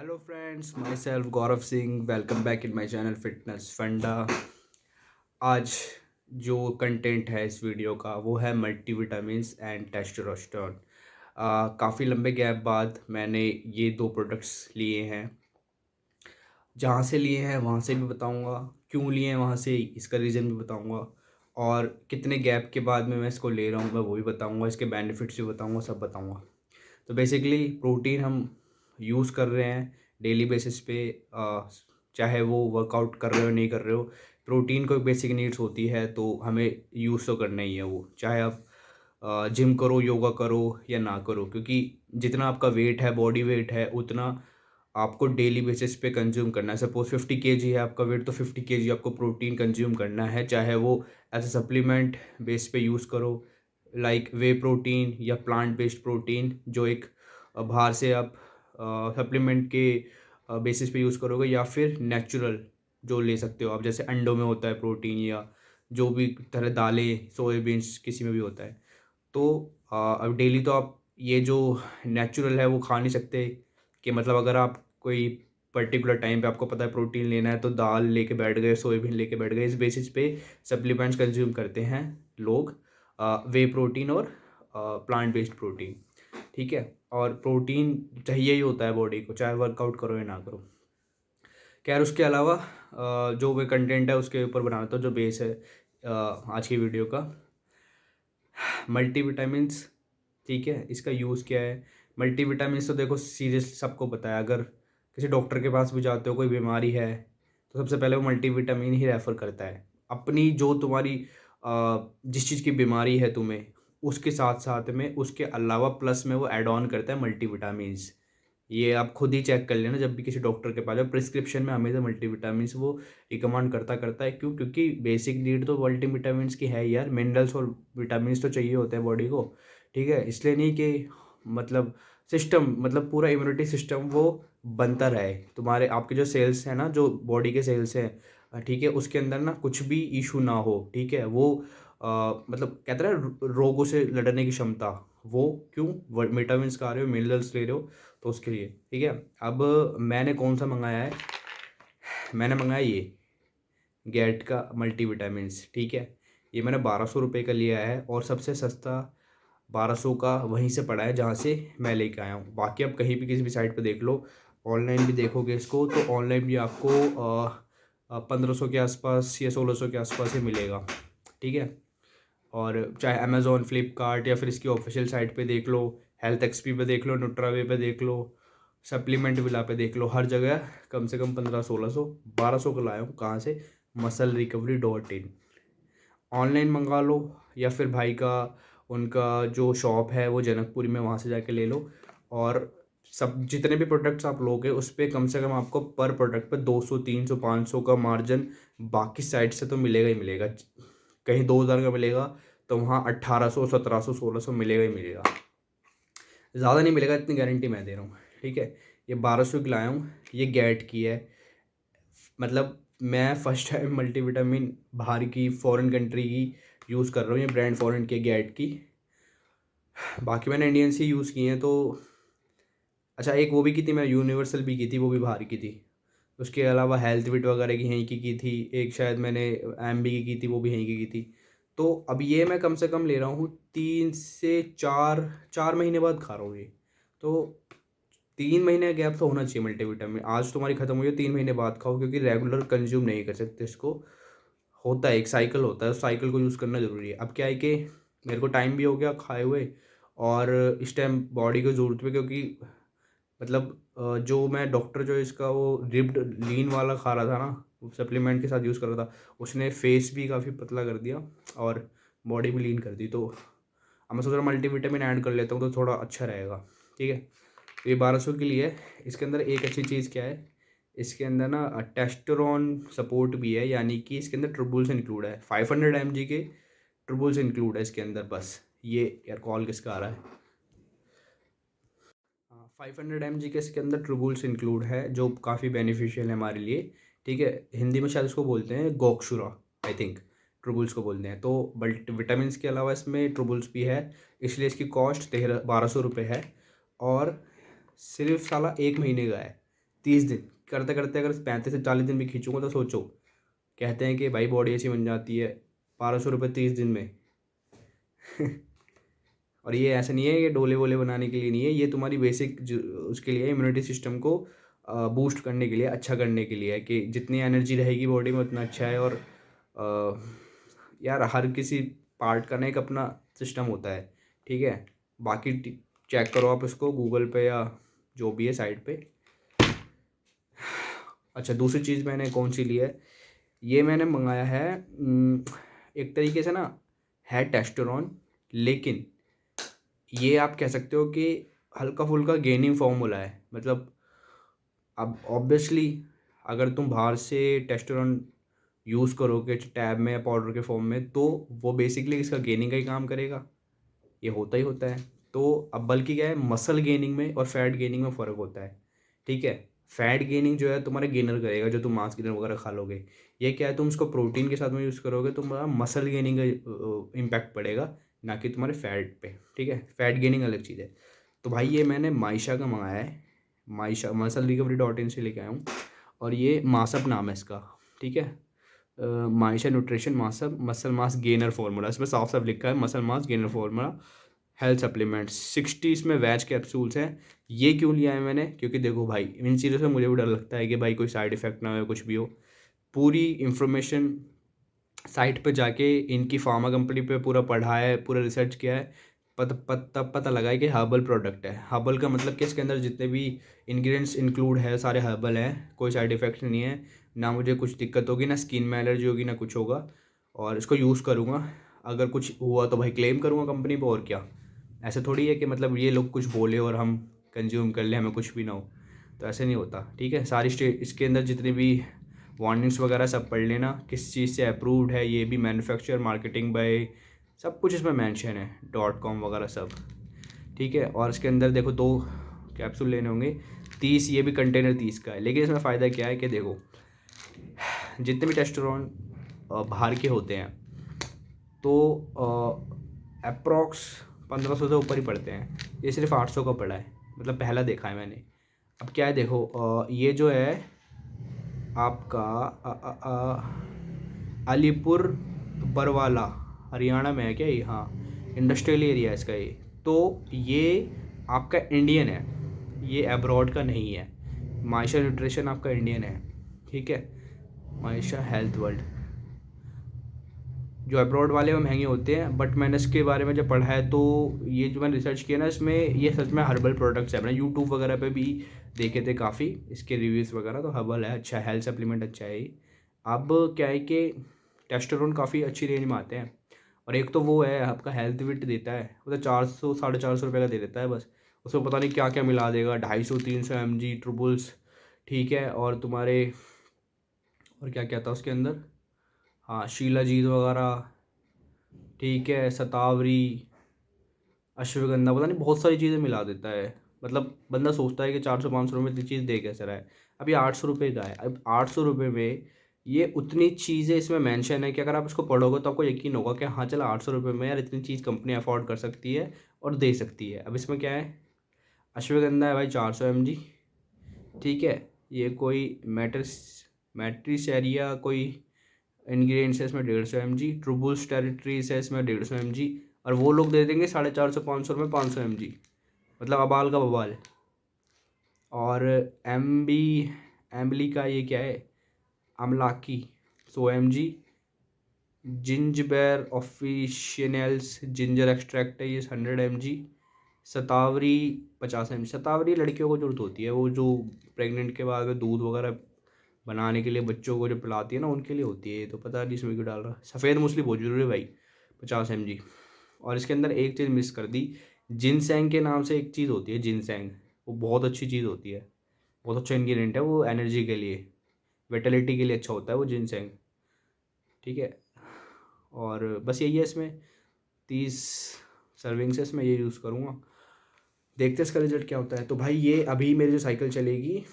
Hello friends, my self Gaurav Singh. Welcome back in my channel fitness फंडा। आज जो content है इस वीडियो का वो है मल्टीविटामिन्स एंड टेस्टोस्टेरोन। काफ़ी लंबे गैप बाद मैंने ये दो प्रोडक्ट्स लिए हैं। जहाँ से लिए हैं वहाँ से भी बताऊँगा, क्यों लिए हैं वहाँ से इसका रीज़न भी बताऊँगा, और कितने गैप के बाद में मैं इसको ले रहा हूँ मैं वो भी बताऊँगा, इसके बेनिफिट्स भी बताऊँगा, सब बताऊँगा। तो बेसिकली प्रोटीन हम यूज़ कर रहे हैं डेली बेसिस पे। चाहे वो वर्कआउट कर रहे हो नहीं कर रहे हो, प्रोटीन कोई बेसिक नीड्स होती है तो हमें यूज़ तो करना ही है वो, चाहे आप जिम करो, योगा करो या ना करो, क्योंकि जितना आपका वेट है, बॉडी वेट है, उतना आपको डेली बेसिस पे कंज्यूम करना है। सपोज 50 kg है आपका वेट, तो 50 kg आपको प्रोटीन कंज्यूम करना है, चाहे वो एज ए सप्लीमेंट बेस पे यूज़ करो, लाइक वे प्रोटीन या प्लांट बेस्ड प्रोटीन, जो एक बाहर से आप सप्लीमेंट के बेसिस पे यूज़ करोगे, या फिर नेचुरल जो ले सकते हो आप, जैसे अंडों में होता है प्रोटीन, या जो भी तरह दालें, सोयाबीन्स, किसी में भी होता है। तो अब डेली तो आप ये जो नेचुरल है वो खा नहीं सकते, कि मतलब अगर आप कोई पर्टिकुलर टाइम पे आपको पता है प्रोटीन लेना है तो दाल लेके बैठ गए, सोयाबीन लेके बैठ गए। इस बेसिस पे सप्लीमेंट्स कंज्यूम करते हैं लोग, वे प्रोटीन और प्लांट बेस्ड प्रोटीन। ठीक है, और प्रोटीन चाहिए ही होता है बॉडी को, चाहे वर्कआउट करो या ना करो। खैर, उसके अलावा जो भी कंटेंट है उसके ऊपर बनाता हूँ, जो बेस है आज की वीडियो का, मल्टीविटामिन्स। ठीक है, इसका यूज़ क्या है? मल्टीविटामिन्स तो देखो सीरियस सबको पता है। अगर किसी डॉक्टर के पास भी जाते हो, कोई बीमारी है, तो सबसे पहले वो मल्टीविटामिन ही रेफ़र करता है। अपनी जो तुम्हारी जिस चीज़ की बीमारी है तुम्हें, उसके साथ साथ में उसके अलावा प्लस में वो ऐड ऑन करता है मल्टीविटामिन्स। ये आप खुद ही चेक कर लेना, जब भी किसी डॉक्टर के पास जाओ, प्रिस्क्रिप्शन में हमेशा मल्टीविटामिन्स वो रिकमेंड करता है। क्यों? क्योंकि बेसिक नीड तो मल्टीविटामिन्स की है ही यार, मिनरल्स और विटामिन्स तो चाहिए होते हैं बॉडी को। ठीक है, इसलिए नहीं कि मतलब सिस्टम, मतलब पूरा इम्यूनिटी सिस्टम वो बनता रहे, तुम्हारे आपके जो सेल्स हैं ना, जो बॉडी के सेल्स हैं, ठीक है, उसके अंदर ना कुछ भी इशू ना हो। ठीक है, वो मतलब कहते हैं ना, रोगों से लड़ने की क्षमता, वो क्यों? विटामिन्स खा रहे हो, मिनरल्स ले रहे हो, तो उसके लिए। ठीक है, अब मैंने कौन सा मंगाया है? मैंने मंगाया ये गेट का मल्टीविटामिन्स। ठीक है, ये मैंने 1200 रुपये का लिया है, और सबसे सस्ता 1200 का वहीं से पड़ा है जहाँ से मैं लेके आया हूँ। बाकी आप कहीं भी किसी भी साइट पे देख लो, ऑनलाइन भी देखोगे इसको, तो ऑनलाइन भी आपको 1500 के आसपास या 1600 के आसपास ही मिलेगा। ठीक है, और चाहे अमेज़ॉन, फ्लिपकार्ट, या फिर इसकी ऑफिशियल साइट पे देख लो, हेल्थ एक्सपी पे देख लो, न्यूट्रावे पे देख लो, सप्लीमेंट विला पे देख लो, हर जगह कम से कम 1500, 1200 का लाया हूँ। कहाँ से? musclerecovery.in। ऑनलाइन मंगा लो, या फिर भाई का, उनका जो शॉप है वो जनकपुरी में, वहाँ से जाके ले लो। और सब जितने भी प्रोडक्ट्स आप लोगे उस पर कम से कम आपको पर प्रोडक्ट पे 200, 300, 500 का मार्जिन बाकी साइड से तो मिलेगा ही मिलेगा। कहीं 2000 का मिलेगा, तो वहाँ 1800, 1700, 1600 मिलेगा ही मिलेगा। ज़्यादा नहीं मिलेगा, इतनी गारंटी मैं दे रहा हूँ। ठीक है, ये 1200 की लाया हूँ, ये गेट की है। मतलब मैं फर्स्ट टाइम मल्टीविटामिन बाहर की, फॉरेन कंट्री की यूज़ कर रहा हूँ। ये ब्रांड फॉरेन की, गेट की। बाकी मैंने इंडियन से यूज़ की हैं तो, अच्छा, एक वो भी की थी मैं, यूनिवर्सल भी की थी, वो भी बाहर की थी। उसके अलावा हेल्थ विट वगैरह की यहीं की थी। एक शायद मैंने एम बी की थी, वो भी यहीं की थी। तो अब ये मैं कम से कम ले रहा हूँ 3 से 4 4 महीने बाद खा रहा हूँ ये। तो 3 महीने गैप तो होना चाहिए मल्टीविटामिन। आज तुम्हारी ख़त्म हुई है, 3 महीने बाद खाओ, क्योंकि रेगुलर कंज्यूम नहीं कर सकते इसको। होता है, एक साइकिल होता है, उस साइकिल को यूज़ करना ज़रूरी है। अब क्या है कि मेरे को टाइम भी हो गया खाए हुए, और इस टाइम बॉडी को ज़रूरत भी, क्योंकि मतलब जो मैं डॉक्टर जो इसका वो रिब्ड लीन वाला खा रहा था ना, सप्लीमेंट के साथ यूज़ कर रहा था, उसने फेस भी काफ़ी पतला कर दिया और बॉडी भी लीन कर दी। तो अब मैं सोच रहा हूँ मल्टीविटामिन ऐड कर लेता हूँ तो थोड़ा अच्छा रहेगा। ठीक है, तो ये 1200 के लिए है। इसके अंदर एक अच्छी चीज़ क्या है, इसके अंदर ना टेस्टोस्टेरोन सपोर्ट भी है, यानी कि इसके अंदर ट्रिबुल्स इंक्लूड है। 500 mg के ट्रिबुल्स इंक्लूड है इसके अंदर। बस ये, यार कॉल किसका आ रहा है? हाँ, 500 mg के इसके अंदर ट्रिबुल्स इंक्लूड है, जो काफ़ी बेनिफिशियल है हमारे लिए। ठीक है, हिंदी में शायद उसको बोलते हैं गोक्षुरा, आई थिंक ट्रिबुल्स को बोलते हैं। तो बल्ट विटामिन के अलावा इसमें ट्रिबुल्स भी है, इसलिए इसकी कॉस्ट 1200 रुपये है, और सिर्फ साला 1 महीने का है। 30 दिन करते करते अगर 35 से 40 दिन भी खींचूंगा तो सोचो, कहते हैं कि भाई बॉडी ऐसी बन जाती है 1200 रुपये 30 दिन में। और ये ऐसा नहीं है, ये डोले वोले बनाने के लिए नहीं है, ये तुम्हारी बेसिक उसके लिए इम्यूनिटी सिस्टम को बूस्ट करने के लिए, अच्छा करने के लिए है कि जितनी एनर्जी रहेगी बॉडी में उतना अच्छा है। और यार हर किसी पार्ट का ना एक अपना सिस्टम होता है, ठीक है। बाकी चेक करो आप इसको गूगल पे या जो भी है साइट पे। अच्छा, दूसरी चीज़ मैंने कौन सी ली है, ये मैंने मंगाया है एक तरीके से ना है टेस्टोरॉन, लेकिन ये आप कह सकते हो कि हल्का फुल्का गेनिंग फॉर्मूला है। मतलब अब ऑब्वियसली अगर तुम बाहर से टेस्टोरॉन यूज़ करोगे टैब में या पाउडर के फॉर्म में, तो वो बेसिकली इसका गेनिंग का ही काम करेगा, ये होता ही होता है। तो अब बल्कि क्या है, मसल गेनिंग में और फैट गेनिंग में फ़र्क होता है, ठीक है। फैट गेनिंग जो है तुम्हारा गेनर करेगा, जो तुम मांस गेनर वगैरह खा लोगे। ये क्या है, तुम उसको प्रोटीन के साथ में यूज़ करोगे तो तुम्हारा मसल गेनिंग का इम्पैक्ट पड़ेगा, ना कि तुम्हारे फैट पे, ठीक है। फैट गेनिंग अलग चीज़ है। तो भाई ये मैंने माइशा का मंगाया है, माइशा musclerecovery.in से लेके आया हूँ। और ये मासअप नाम है इसका, ठीक है। Maisha nutrition mass up muscle mass gainer formula, इसमें साफ साफ लिखा है muscle mass gainer formula health supplements 60 इसमें वेज कैप्सूल्स हैं। ये क्यों लिया है मैंने, क्योंकि देखो भाई इन चीज़ों से मुझे भी डर लगता है कि भाई कोई साइड इफ़ेक्ट ना हो, कुछ भी हो। पूरी इंफॉर्मेशन साइट पे जाके इनकी फार्मा कंपनी पे पूरा पढ़ा है, पूरा रिसर्च किया है। तब पता लगा है कि हर्बल प्रोडक्ट है। हर्बल का मतलब कि इसके अंदर जितने भी इंग्रेडिएंट्स इंक्लूड है सारे हर्बल हैं, कोई साइड इफ़ेक्ट नहीं है, ना मुझे कुछ दिक्कत होगी, ना स्किन में एलर्जी होगी, ना कुछ होगा। और इसको यूज़ करूँगा, अगर कुछ हुआ तो भाई क्लेम करूँगा कंपनी पर, और क्या। ऐसे थोड़ी है कि मतलब ये लोग कुछ बोले और हम कंज्यूम कर लें, हमें कुछ भी ना हो, तो ऐसे नहीं होता, ठीक है। सारी स्टेट इसके अंदर जितनी भी वार्निंग्स वगैरह सब पढ़ लेना, किस चीज़ से अप्रूव्ड है, ये भी मैन्युफैक्चर मार्केटिंग बाय, सब कुछ इसमें मेंशन है, .com वगैरह सब, ठीक है। और इसके अंदर देखो 2 कैप्सूल लेने होंगे, 30, ये भी कंटेनर 30 का है। लेकिन इसमें फ़ायदा क्या है कि देखो जितने भी टेस्टोस्टेरोन बाहर के होते हैं तो अप्रॉक्स 1500 से ऊपर ही पड़ते हैं, ये सिर्फ 800 का पड़ा है, मतलब पहला देखा है मैंने। अब क्या है देखो, ये जो है आपका अलीपुर बरवाला हरियाणा में है क्या ये, हाँ इंडस्ट्रियल एरिया है इसका ये। तो ये आपका इंडियन है, ये अब्रॉड का नहीं है। मायशा न्यूट्रिशन आपका इंडियन है, ठीक है। मायशा हेल्थ वर्ल्ड, जो अब्रॉड वाले वो महंगे होते हैं, बट मैंने इसके बारे में जब पढ़ा है तो ये जो मैंने रिसर्च किया ना, इसमें ये सच में हर्बल प्रोडक्ट्स है। मैंने यूट्यूब वगैरह पे भी देखे थे काफ़ी इसके रिव्यूज़ वगैरह, तो हर्बल है, अच्छा हेल्थ सप्लीमेंट अच्छा है ये। अब क्या है कि टेस्टोस्टेरोन काफ़ी अच्छी रेंज में आते हैं, और एक तो वो है आपका हेल्थ विट देता है, वो तो 400 450 रुपये का दे देता है बस। उसमें पता नहीं क्या क्या मिला देगा, 250 300 mg ट्रिबल्स, ठीक है। और तुम्हारे और क्या क्या था उसके अंदर, हाँ शीलाजीत वगैरह, ठीक है, शतावरी, अश्वगंधा, पता नहीं बहुत सारी चीज़ें मिला देता है। मतलब बंदा सोचता है कि 400 500 रुपये इतनी चीज़ दे कैसे रहा है। अब ये 800 रुपये का है, अब 800 रुपये में ये उतनी चीज़ें इसमें मेंशन है कि अगर आप इसको पढ़ोगे तो आपको यकीन होगा कि हाँ चला 800 रुपये में यार इतनी चीज़ कंपनी अफोर्ड कर सकती है और दे सकती है। अब इसमें क्या है, अश्वगंधा है भाई 400 mg, ठीक है। ये कोई मैट्रिसेरिया कोई इंग्रेडिएंट्स है इसमें 150 mg, ट्रूबुल्स टेरिटरीज है इसमें 150 mg। और वो लोग दे देंगे 450 500 में 500 mg, मतलब अबाल का बबाल। और एम्बली का ये क्या है, अमलाकी 100 mg, जिंजबेर ऑफिशियल्स जिंजर एक्सट्रैक्ट है ये 100 mg, शतावरी 50 mg। शतावरी लड़कियों को जरूरत होती है, वो जो प्रेग्नेंट के बाद में दूध वगैरह बनाने के लिए बच्चों को जो पिलाती है ना, उनके लिए होती है ये, तो पता नहीं इसमें क्यों डाल रहा। सफ़ेद मूसली बहुत जरूरी है भाई, 50 mg। और इसके अंदर एक चीज़ मिस कर दी, जिनसेंग के नाम से एक चीज़ होती है जिनसेंग, वो बहुत अच्छी चीज़ होती है, बहुत अच्छा इंग्रेडिएंट है वो एनर्जी के लिए, विटेलिटी के लिए अच्छा होता है वो जिनसेंग, ठीक है। और बस यही है इसमें, 30 सर्विंग्स है इसमें, ये यूज़ करूँगा, देखते हैं इसका रिजल्ट क्या होता है। तो भाई ये अभी मेरी जो साइकिल चलेगी,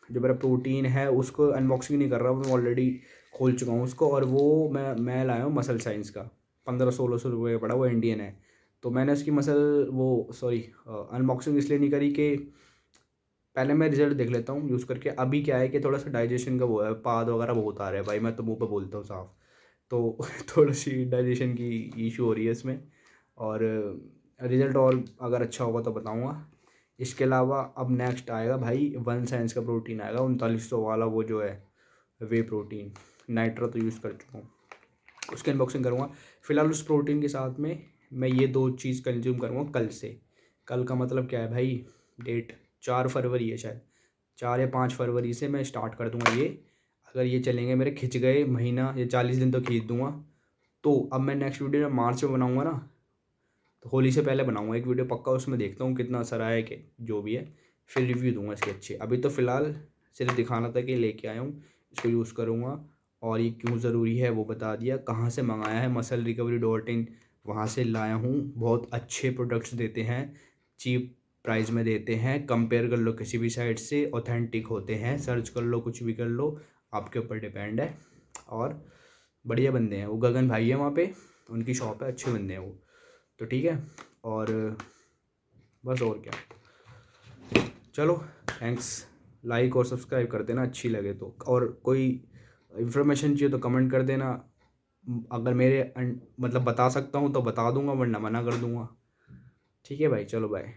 जो मेरा प्रोटीन है उसको अनबॉक्सिंग नहीं कर रहा हूँ मैं, ऑलरेडी खोल चुका हूँ उसको। और वो मैं लाया हूँ मसल साइंस का, 1500 1600 रुपये का पड़ा, वो इंडियन है। तो मैंने उसकी मसल वो सॉरी अनबॉक्सिंग इसलिए नहीं करी कि पहले मैं रिज़ल्ट देख लेता हूँ यूज़ करके। अभी क्या है कि थोड़ा सा डाइजेशन का वो है, पाद वगैरह बहुत आ रहा है भाई, मैं तो मुंह पे बोलता हूँ साफ। तो थोड़ी सी डाइजेशन की इशू हो रही है इसमें। और रिज़ल्ट और अगर अच्छा होगा तो बताऊँगा। इसके अलावा अब नेक्स्ट आएगा भाई वन साइंस का प्रोटीन आएगा 3900 वाला, वो जो है वे प्रोटीन। नाइट्रो तो यूज़ कर चुका हूँ, उसकी अनबॉक्सिंग करूँगा। फ़िलहाल उस प्रोटीन के साथ में मैं ये 2 चीज़ कंज्यूम करूँगा कल से। कल का मतलब क्या है भाई, डेट 4 फरवरी है शायद, 4 या 5 फरवरी से मैं स्टार्ट कर दूँगा ये। अगर ये चलेंगे मेरे खिंच गए महीना या 40 दिन तो खींच दूँगा। तो अब मैं नेक्स्ट वीडियो जब मार्च में बनाऊँगा ना, तो होली से पहले बनाऊँगा एक वीडियो पक्का, उसमें देखता हूँ कितना असर आया कि जो भी है, फिर रिव्यू दूँगा इसके अच्छे। अभी तो फ़िलहाल सिर्फ दिखाना था कि लेके आया हूँ, इसको यूज़ करूँगा और ये क्यों ज़रूरी है वो बता दिया। कहाँ से मंगाया है, musclerecovery.in, वहाँ से लाया हूँ। बहुत अच्छे प्रोडक्ट्स देते हैं, चीप प्राइस में देते हैं, कंपेयर कर लो किसी भी साइट से, ऑथेंटिक होते हैं, सर्च कर लो, कुछ भी कर लो, आपके ऊपर डिपेंड है। और बढ़िया बंदे हैं, वो गगन भाई है वहाँ पे, उनकी शॉप है, अच्छे बंदे हैं वो। तो ठीक है, और बस और क्या, चलो थैंक्स। लाइक और सब्सक्राइब कर देना अच्छी लगे तो, और कोई इन्फॉर्मेशन चाहिए तो कमेंट कर देना। अगर मेरे मतलब बता सकता हूँ तो बता दूंगा, वरना मना कर दूंगा। ठीक है भाई, चलो बाय।